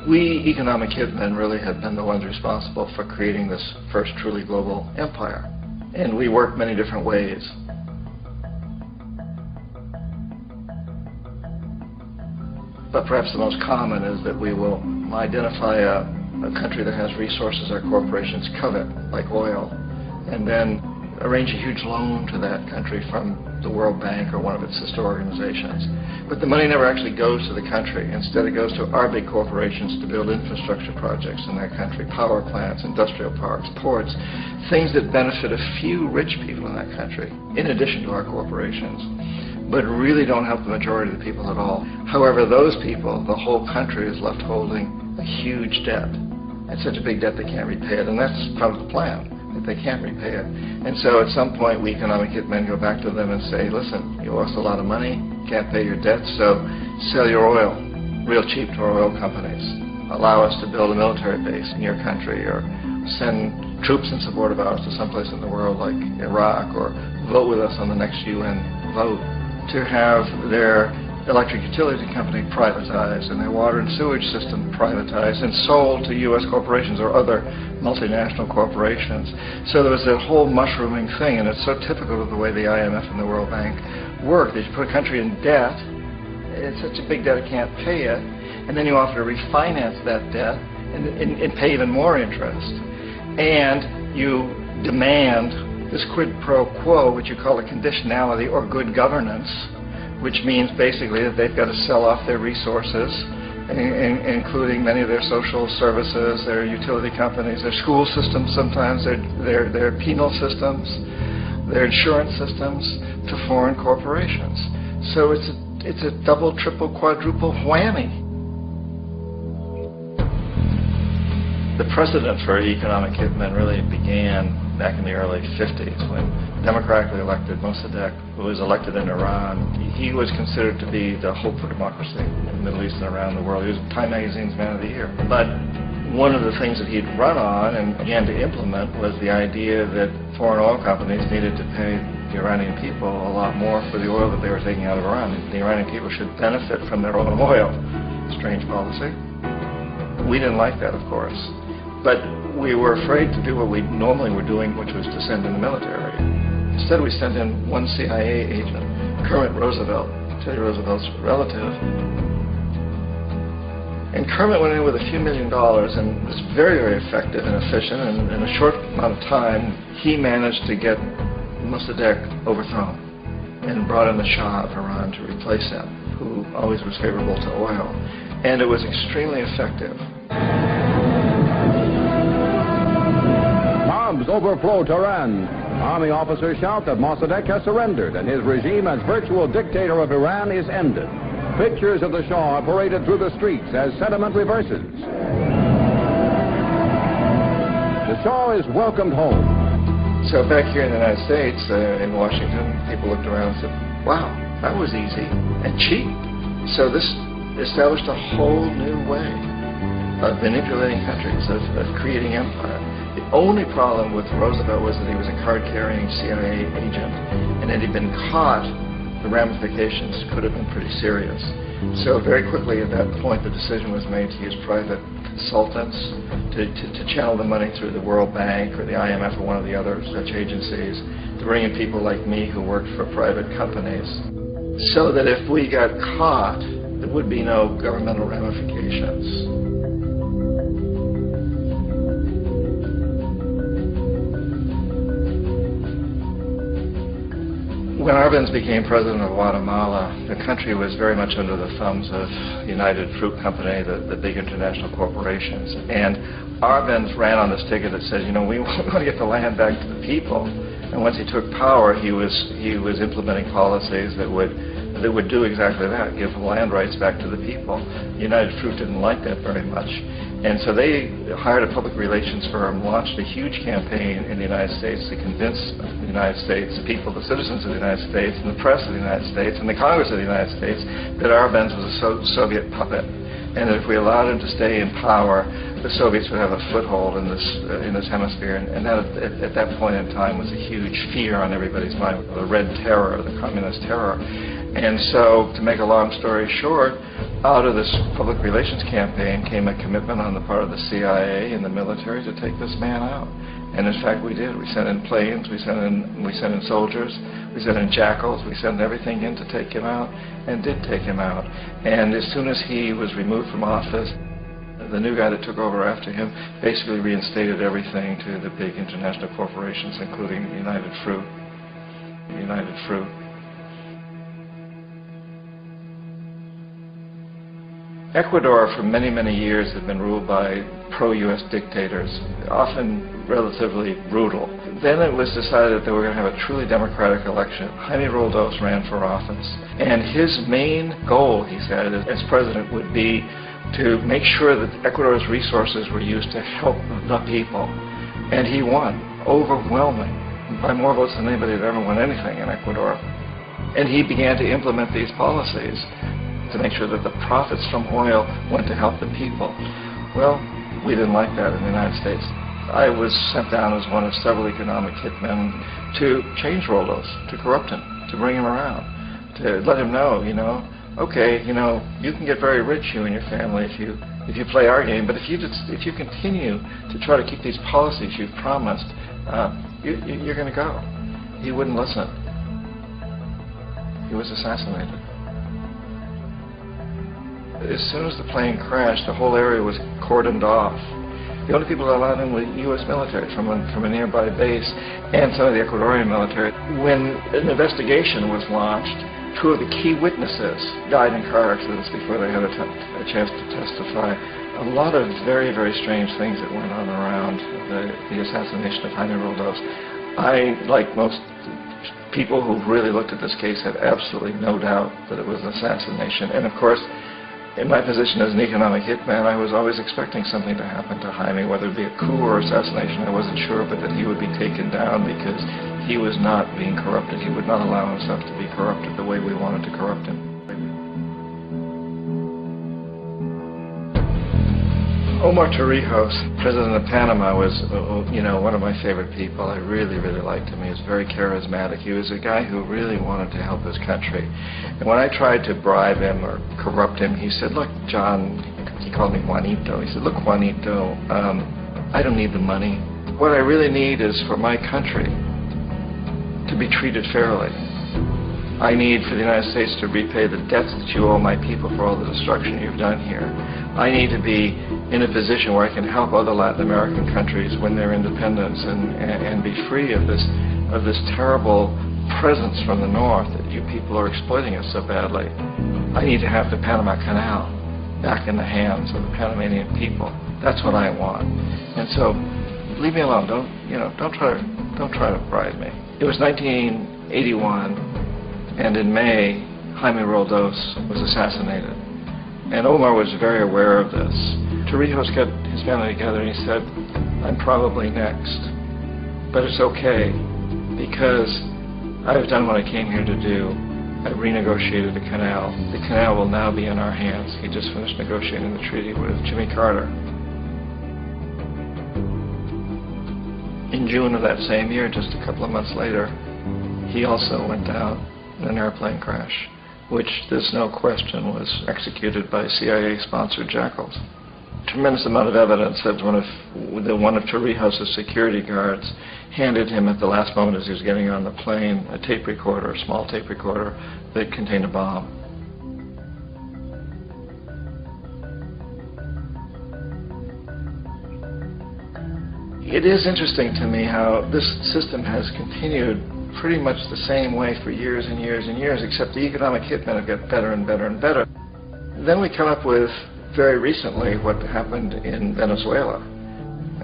We economic hitmen really have been the ones responsible for creating this first truly global empire. And we work many different ways. But perhaps the most common is that we will identify a country that has resources our corporations covet, like oil, and then arrange a huge loan to that country from the World Bank or one of its sister organizations. But the money never actually goes to the country. Instead, it goes to our big corporations to build infrastructure projects in that country, power plants, industrial parks, ports, things that benefit a few rich people in that country, in addition to our corporations, but really don't help the majority of the people at all. However, those people, the whole country is left holding a huge debt. It's such a big debt they can't repay it, and that's part of the plan, that they can't repay it. And so at some point, we economic hitmen go back to them and say, listen, you lost a lot of money, can't pay your debts, so sell your oil real cheap to our oil companies. Allow us to build a military base in your country, or send troops in support of ours to someplace in the world like Iraq, or vote with us on the next UN vote. To have their electric utility company privatized and their water and sewage system privatized and sold to U.S. corporations or other multinational corporations. So there was that whole mushrooming thing, and it's so typical of the way the IMF and the World Bank work. That you put a country in debt, it's such a big debt it can't pay it, and then you offer to refinance that debt and pay even more interest. And you demand this quid pro quo, which you call a conditionality or good governance, which means basically that they've got to sell off their resources, including many of their social services, their utility companies, their school systems sometimes, their penal systems, their insurance systems, to foreign corporations. So it's a double, triple, quadruple whammy. The precedent for economic hitmen really began back in the early 50s when democratically elected Mossadegh, who was elected in Iran, he was considered to be the hope for democracy in the Middle East and around the world. He was Time Magazine's Man of the Year. But one of the things that he'd run on and began to implement was the idea that foreign oil companies needed to pay the Iranian people a lot more for the oil that they were taking out of Iran. The Iranian people should benefit from their own oil. Strange policy. We didn't like that, of course. But we were afraid to do what we normally were doing, which was to send in the military. Instead, we sent in one CIA agent, Kermit Roosevelt, Teddy Roosevelt's relative. And Kermit went in with a few $1 million and was very, very effective and efficient. And in a short amount of time, he managed to get Mossadegh overthrown and brought in the Shah of Iran to replace him, who always was favorable to oil. And it was extremely effective. Bombs overflow Tehran. Army officers shout that Mossadegh has surrendered and his regime as virtual dictator of Iran is ended. Pictures of the Shah are paraded through the streets as sentiment reverses. The Shah is welcomed home. So back here in the United States, in Washington, people looked around and said, wow, that was easy and cheap. So this established a whole new way of manipulating countries, of creating empire. The only problem with Roosevelt was that he was a card-carrying CIA agent, and had he been caught, the ramifications could have been pretty serious. So very quickly at that point, the decision was made to use private consultants to channel the money through the World Bank or the IMF or one of the other such agencies, to bring in people like me who worked for private companies, so that if we got caught, there would be no governmental ramifications. When Arbenz became president of Guatemala, the country was very much under the thumbs of United Fruit Company, the big international corporations. And Arbenz ran on this ticket that says, you know, we want to get the land back to the people. And once he took power, he was implementing policies that would do exactly that, give the land rights back to the people. United Fruit didn't like that very much. And so they hired a public relations firm, launched a huge campaign in the United States to convince the United States, the people, the citizens of the United States, and the press of the United States, and the Congress of the United States, that Arbenz was a Soviet puppet. And that if we allowed him to stay in power, the Soviets would have a foothold in this hemisphere. And that, at that point in time, was a huge fear on everybody's mind, the Red Terror, the Communist Terror. And so, to make a long story short, Out of this public relations campaign came a commitment on the part of the CIA and the military to take this man out. And in fact, we did. We sent in planes, we sent in soldiers, we sent in jackals, we sent everything in to take him out, and did take him out. And as soon as he was removed from office, the new guy that took over after him basically reinstated everything to the big international corporations, including United Fruit. Ecuador for many, many years had been ruled by pro-U.S. dictators, often relatively brutal. Then it was decided that they were going to have a truly democratic election. Jaime Roldos ran for office, and his main goal, he said, as president would be to make sure that Ecuador's resources were used to help the people. And he won, overwhelming, by more votes than anybody had ever won anything in Ecuador. And he began to implement these policies to make sure that the profits from oil went to help the people. Well, we didn't like that in the United States. I was sent down as one of several economic hitmen to change Roldos, to corrupt him, to bring him around, to let him know, okay, you can get very rich, you and your family, if you play our game, but if you continue to try to keep these policies you've promised, you're going to go. He wouldn't listen. He was assassinated. As soon as the plane crashed, the whole area was cordoned off. The only people that allowed in were U.S. military from a nearby base and some of the Ecuadorian military. When an investigation was launched, two of the key witnesses died in car accidents before they had a chance to testify. A lot of very, very strange things that went on around the assassination of Jaime Roldos. I, like most people who really looked at this case, had absolutely no doubt that it was an assassination. And of course, in my position as an economic hitman, I was always expecting something to happen to Jaime, whether it be a coup or assassination, I wasn't sure, but that he would be taken down because he was not being corrupted. He would not allow himself to be corrupted the way we wanted to corrupt him. Omar Torrijos, president of Panama, was, one of my favorite people. I really, really liked him. He was very charismatic. He was a guy who really wanted to help his country. And when I tried to bribe him or corrupt him, he said, look, John, he called me Juanito. He said, look, Juanito, I don't need the money. What I really need is for my country to be treated fairly. I need for the United States to repay the debts that you owe my people for all the destruction you've done here. I need to be in a position where I can help other Latin American countries win their independence and be free of this terrible presence from the north that you people are exploiting us so badly. I need to have the Panama Canal back in the hands of the Panamanian people. That's what I want. And so, leave me alone. Don't try to bribe me. It was 1981, and in May, Jaime Roldos was assassinated. And Omar was very aware of this. Torrijos got his family together and he said, I'm probably next, but it's okay because I've done what I came here to do. I renegotiated the canal. The canal will now be in our hands. He just finished negotiating the treaty with Jimmy Carter. In June of that same year, just a couple of months later, he also went down in an airplane crash, which there's no question was executed by CIA-sponsored jackals. Tremendous amount of evidence that one of Torrijos' security guards handed him at the last moment as he was getting on the plane a tape recorder, a small tape recorder that contained a bomb. It is interesting to me how this system has continued pretty much the same way for years and years and years, except the economic hitmen have got better and better and better. Then we come up with, very recently, what happened in Venezuela.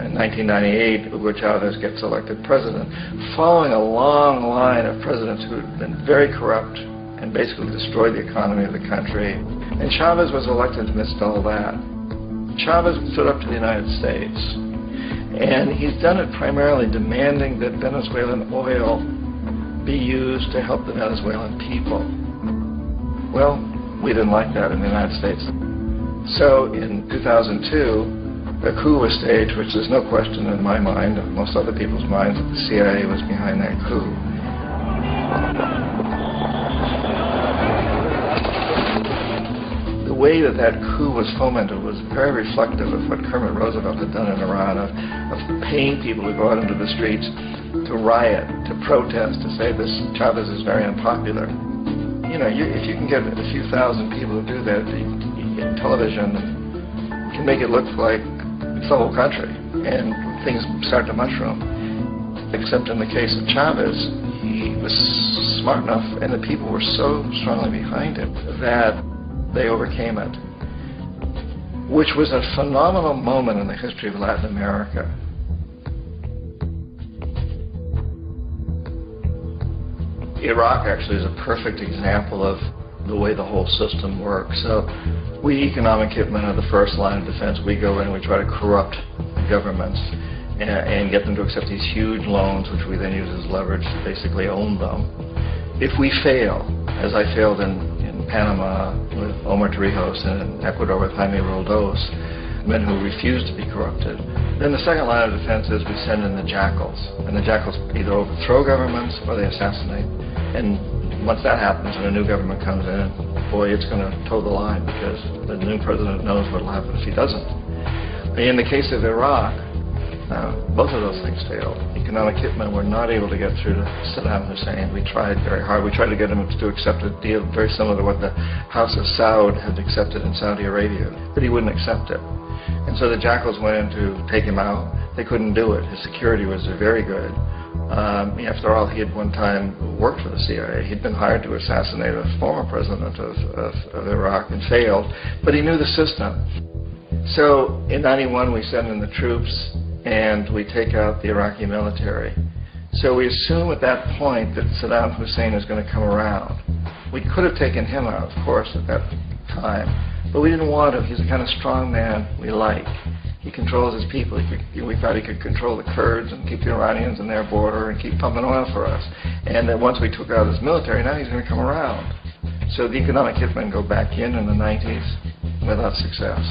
In 1998, Hugo Chavez gets elected president, following a long line of presidents who had been very corrupt and basically destroyed the economy of the country. And Chavez was elected amidst all that. Chavez stood up to the United States, and he's done it primarily demanding that Venezuelan oil be used to help the Venezuelan people. Well, we didn't like that in the United States. So in 2002, a coup was staged, which there's no question in my mind, and most other people's minds, that the CIA was behind that coup. The way that that coup was fomented was very reflective of what Kermit Roosevelt had done in Iran, of paying people to go out into the streets, to riot, to protest, to say this Chavez is very unpopular. You know, if you can get a few thousand people to do that, television can make it look like it's the whole country, and things start to mushroom. Except in the case of Chavez, he was smart enough, and the people were so strongly behind him that they overcame it, which was a phenomenal moment in the history of Latin America. Iraq actually is a perfect example of the way the whole system works. So we economic hitmen are the first line of defense. We go in and we try to corrupt governments and get them to accept these huge loans, which we then use as leverage to basically own them. If we fail, as I failed in Panama with Omar Torrijos and in Ecuador with Jaime Roldos, men who refused to be corrupted, then the second line of defense is we send in the jackals. And the jackals either overthrow governments or they assassinate. And once that happens and a new government comes in, boy, it's going to toe the line, because the new president knows what will happen if he doesn't. In the case of Iraq, both of those things failed. Economic hitmen were not able to get through to Saddam Hussein. We tried very hard. We tried to get him to accept a deal very similar to what the House of Saud had accepted in Saudi Arabia, but he wouldn't accept it. And so the jackals went in to take him out. They couldn't do it. His security was very good. After all, he had one time worked for the CIA. He'd been hired to assassinate a former president of Iraq and failed, but he knew the system. So in '91 we send in the troops and we take out the Iraqi military. So we assume at that point that Saddam Hussein is going to come around. We could have taken him out, of course, at that time, but we didn't want him. He's the kind of strong man we like. He controls his people. We thought he could control the Kurds and keep the Iranians in their border and keep pumping oil for us. And then once we took out his military, now he's going to come around. So the economic hitmen go back in the 90s without success.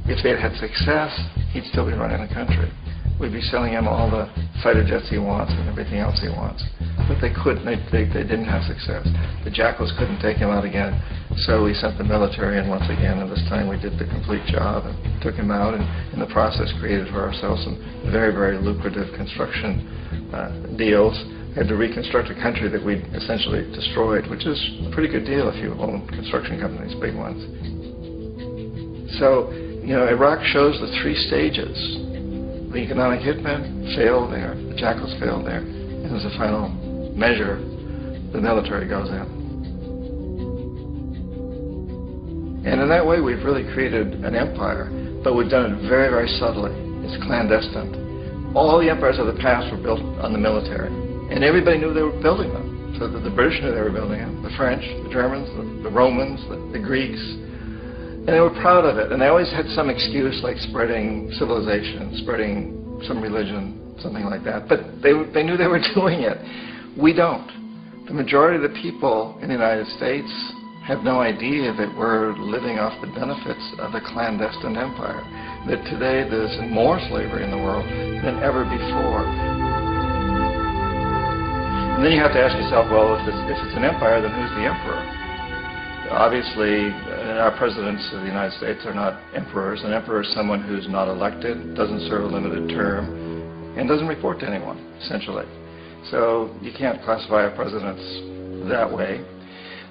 If they had had success, he'd still be running the country. We'd be selling him all the fighter jets he wants and everything else he wants. But they couldn't. They didn't have success. The jackals couldn't take him out again. So we sent the military in once again, and this time we did the complete job and took him out, and in the process created for ourselves some very, very lucrative construction deals. We had to reconstruct a country that we'd essentially destroyed, which is a pretty good deal if you own construction companies, big ones. So, Iraq shows the three stages. The economic hitmen failed there, the jackals failed there, and as a final measure, the military goes in. And in that way, we've really created an empire, but we've done it very, very subtly. It's clandestine. All the empires of the past were built on the military, and everybody knew they were building them. So that the British knew they were building them, the French, the Germans, the Romans, the Greeks, and they were proud of it. And they always had some excuse, like spreading civilization, spreading some religion, something like that. But they knew they were doing it. We don't. The majority of the people in the United States have no idea that we're living off the benefits of a clandestine empire, that today there's more slavery in the world than ever before. And then you have to ask yourself, well, if it's an empire, then who's the emperor? Obviously, our presidents of the United States are not emperors. An emperor is someone who's not elected, doesn't serve a limited term, and doesn't report to anyone, essentially. So you can't classify our presidents that way.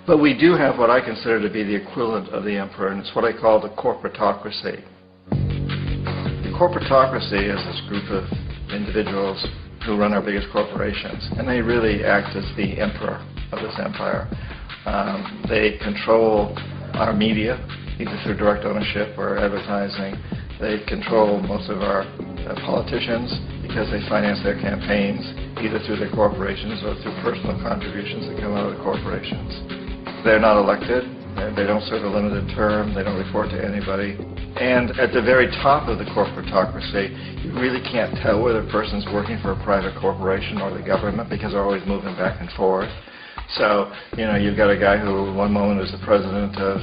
But we do have what I consider to be the equivalent of the emperor, and it's what I call the corporatocracy. The corporatocracy is this group of individuals who run our biggest corporations, and they really act as the emperor of this empire. They control our media, either through direct ownership or advertising. They control most of our politicians because they finance their campaigns either through their corporations or through personal contributions that come out of the corporations. They're not elected. They don't serve a limited term. They don't report to anybody. And at the very top of the corporatocracy, you really can't tell whether a person's working for a private corporation or the government because they're always moving back and forth. So, you've got a guy who one moment is the president of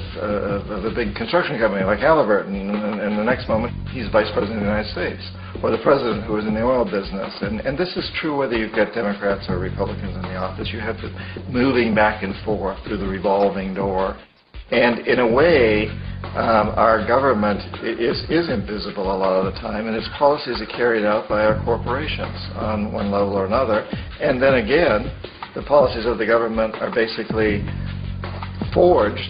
a big construction company like Halliburton, and the next moment he's vice president of the United States, or the president who is in the oil business. And this is true whether you've got Democrats or Republicans in the office. You have to moving back and forth through the revolving door. And in a way, our government is invisible a lot of the time, and its policies are carried out by our corporations on one level or another. And then again, the policies of the government are basically forged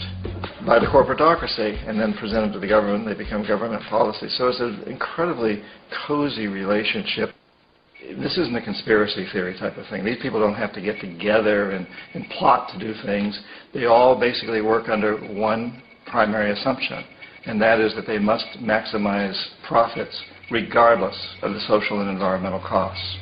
by the corporatocracy and then presented to the government. They become government policy. So it's an incredibly cozy relationship. This isn't a conspiracy theory type of thing. These people don't have to get together and plot to do things. They all basically work under one primary assumption, and that is that they must maximize profits regardless of the social and environmental costs.